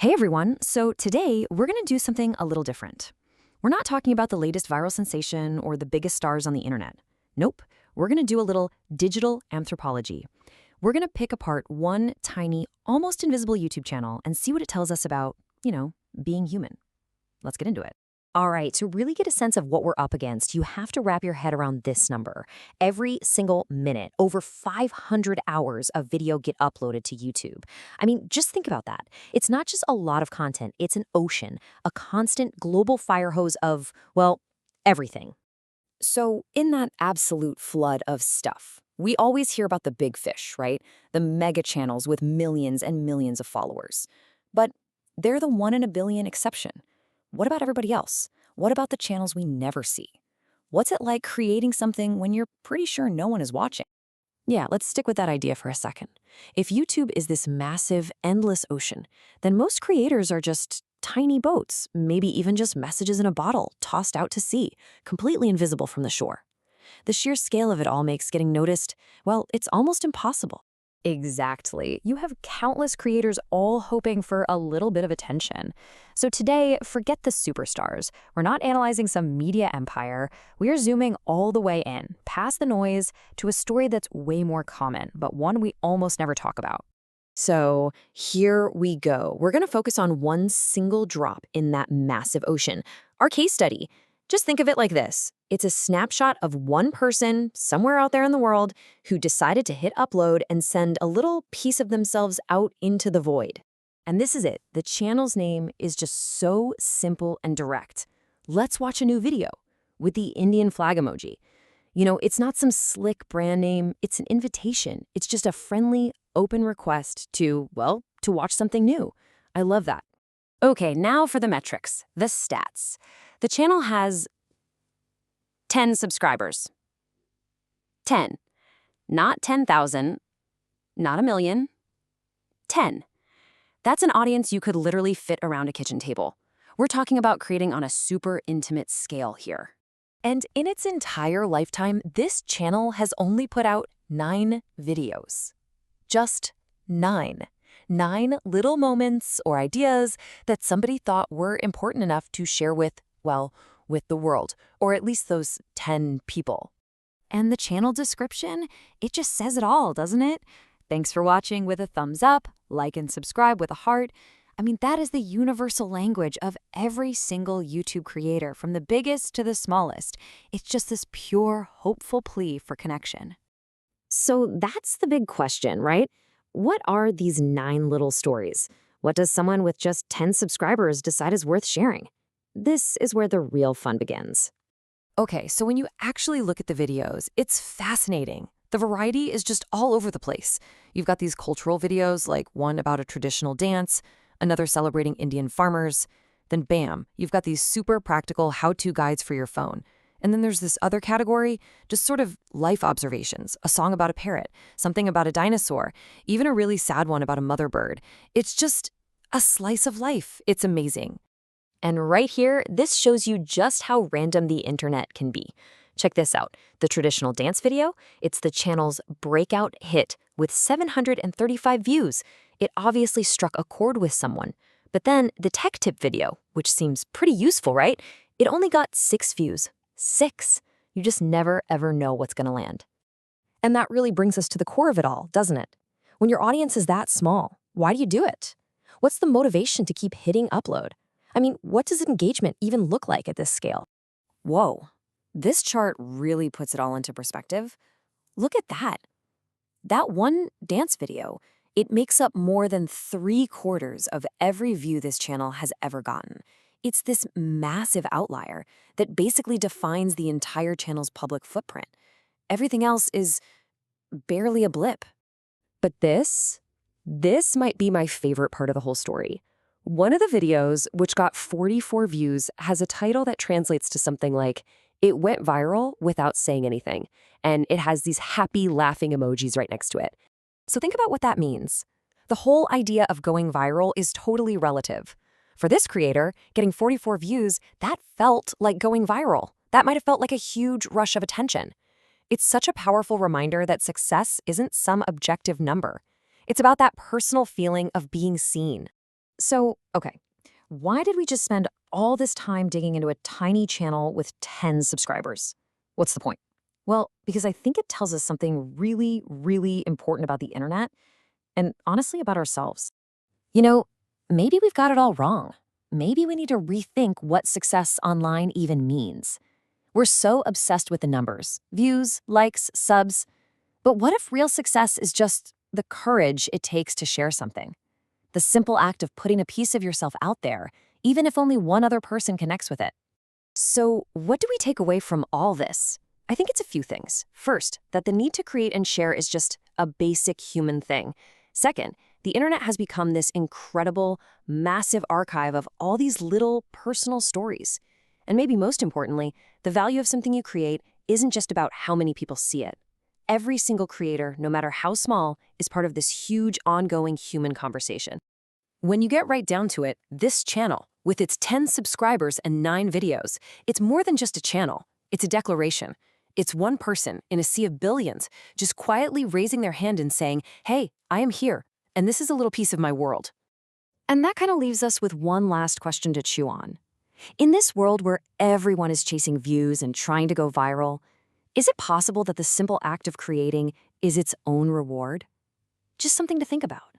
Hey everyone, so today we're going to do something a little different. We're not talking about the latest viral sensation or the biggest stars on the internet. Nope, we're going to do a little digital anthropology. We're going to pick apart one tiny, almost invisible YouTube channel and see what it tells us about, being human. Let's get into it. All right, to really get a sense of what we're up against, you have to wrap your head around this number. Every single minute, over 500 hours of video get uploaded to YouTube. I mean, just think about that. It's not just a lot of content, it's an ocean, a constant global fire hose of, well, everything. So, in that absolute flood of stuff, we always hear about the big fish, right? The mega channels with millions and millions of followers. But they're the one in a billion exception. What about everybody else? What about the channels we never see? What's it like creating something when you're pretty sure no one is watching? Yeah, let's stick with that idea for a second. If YouTube is this massive, endless ocean, then most creators are just tiny boats, maybe even just messages in a bottle tossed out to sea, completely invisible from the shore. The sheer scale of it all makes getting noticed, well, it's almost impossible. Exactly. You have countless creators all hoping for a little bit of attention. So today, forget the superstars. We're not analyzing some media empire. We're zooming all the way in, past the noise, to a story that's way more common, but one we almost never talk about. So here we go. We're going to focus on one single drop in that massive ocean. Our case study. Just think of it like this. It's a snapshot of one person somewhere out there in the world who decided to hit upload and send a little piece of themselves out into the void. And this is it. The channel's name is just so simple and direct. Let's watch a new video with the Indian flag emoji. It's not some slick brand name. It's an invitation. It's just a friendly, open request to watch something new. I love that. Okay, now for the metrics, the stats. The channel has 10 subscribers. 10. Not 10,000, not a million. 10. That's an audience you could literally fit around a kitchen table. We're talking about creating on a super intimate scale here. And in its entire lifetime, this channel has only put out 9 videos. Just 9. 9 little moments or ideas that somebody thought were important enough to share with the world, or at least those 10 people. And the channel description, it just says it all, doesn't it? Thanks for watching with a thumbs up, like and subscribe with a heart. I mean, that is the universal language of every single YouTube creator, from the biggest to the smallest. It's just this pure, hopeful plea for connection. So that's the big question, right? What are these 9 little stories? What does someone with just 10 subscribers decide is worth sharing? This is where the real fun begins. Okay, so when you actually look at the videos, it's fascinating. The variety is just all over the place. You've got these cultural videos, like one about a traditional dance, another celebrating Indian farmers. Then bam, you've got these super practical how-to guides for your phone. And then there's this other category, just sort of life observations, a song about a parrot, something about a dinosaur, even a really sad one about a mother bird. It's just a slice of life. It's amazing. And right here, this shows you just how random the internet can be. Check this out. The traditional dance video, it's the channel's breakout hit with 735 views. It obviously struck a chord with someone. But then the tech tip video, which seems pretty useful, right? It only got 6 views. 6. You just never, ever know what's going to land. And that really brings us to the core of it all, doesn't it? When your audience is that small, why do you do it? What's the motivation to keep hitting upload? I mean, what does engagement even look like at this scale? Whoa, this chart really puts it all into perspective. Look at that. That one dance video, it makes up more than 3/4 of every view this channel has ever gotten. It's this massive outlier that basically defines the entire channel's public footprint. Everything else is barely a blip. But this might be my favorite part of the whole story. One of the videos, which got 44 views, has a title that translates to something like, "It went viral without saying anything," and it has these happy, laughing emojis right next to it. So think about what that means. The whole idea of going viral is totally relative. For this creator, getting 44 views, that felt like going viral. That might have felt like a huge rush of attention. It's such a powerful reminder that success isn't some objective number. It's about that personal feeling of being seen. So, okay, why did we just spend all this time digging into a tiny channel with 10 subscribers? What's the point? Well, because I think it tells us something really, really important about the internet and honestly about ourselves. You know, maybe we've got it all wrong. Maybe we need to rethink what success online even means. We're so obsessed with the numbers, views, likes, subs. But what if real success is just the courage it takes to share something? The simple act of putting a piece of yourself out there, even if only one other person connects with it. So, what do we take away from all this? I think it's a few things. First, that the need to create and share is just a basic human thing. Second, the internet has become this incredible, massive archive of all these little personal stories. And maybe most importantly, the value of something you create isn't just about how many people see it. Every single creator, no matter how small, is part of this huge, ongoing human conversation. When you get right down to it, this channel, with its 10 subscribers and 9 videos, it's more than just a channel. It's a declaration. It's one person in a sea of billions, just quietly raising their hand and saying, hey, I am here, and this is a little piece of my world. And that kind of leaves us with one last question to chew on. In this world where everyone is chasing views and trying to go viral, is it possible that the simple act of creating is its own reward? Just something to think about.